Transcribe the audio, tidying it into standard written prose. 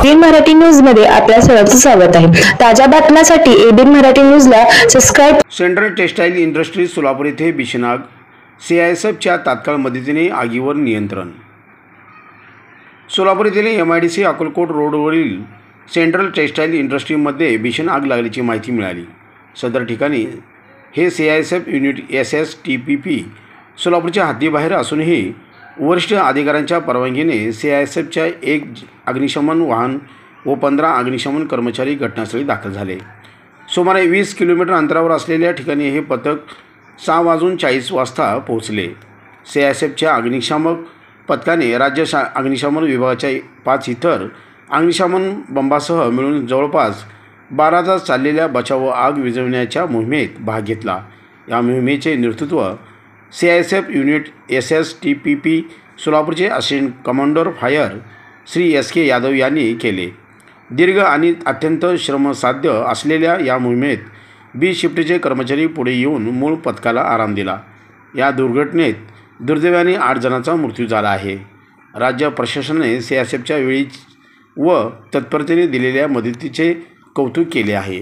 ABN Marathi news मध्ये आपल्या सर्वांचं स्वागत आहे। ताज्या बातम्यांसाठी एबीएन मराठी न्यूजला subscribe. Central textile industry Solapur येथे भीषण आग, सीआयएसएफच्या तात्काळ मदतीने आगीवर नियंत्रण। सोलापूर येथील MIDC अक्कलकोट रोडवरील सेंट्रल टेक्सटाईल इंडस्ट्रीमध्ये भीषण आग लागल्याची माहिती मिळाली। सदर ठिकाणी हे सीआयएसएफ युनिट SSTPP सोलापूरच्या हद्दीबाहेर असूनही वरिष्ठ अधिकाऱ्यांच्या परवानगीने सीआयएसएफच्या 1 अग्निशमन वाहन व 15 अग्निशमन कर्मचारी घटनास्थळी दाखल झाले। सुमारे 20 किलोमीटर अंतरावर असलेल्या ठिकाणी हे पथक 6:40 वाजता पोहोचले। सीआयएसएफच्या अग्निशामक पथकाने राज्य अग्निशमन विभागाच्या 5 इतर अग्निशमन बंबासह मिळून जवळपास 12 तास चाललेल्या बचाव व आग विझवण्याच्या मोहिमेत भाग घेतला। या मोहिमेचे नेतृत्व सीआयएसएफ युनिट SSTPP सोलापूरचे assistant commander fire Shri SK Yadav यांनी केले। दीर्घ आणि अत्यंत श्रमसाध्य असलेल्या या मोहिमेत B शिफ्टचे कर्मचारी पुढे येऊन मूळ पथकाला आराम दिला। या दुर्घटनेत दुर्दैवाने 8 जणांचा मृत्यू झाला आहे। राज्य प्रशासनाने सीआयएसएफच्या वेळी व तत्परतेने दिलेल्या मदतीचे कौतुक केले आहे।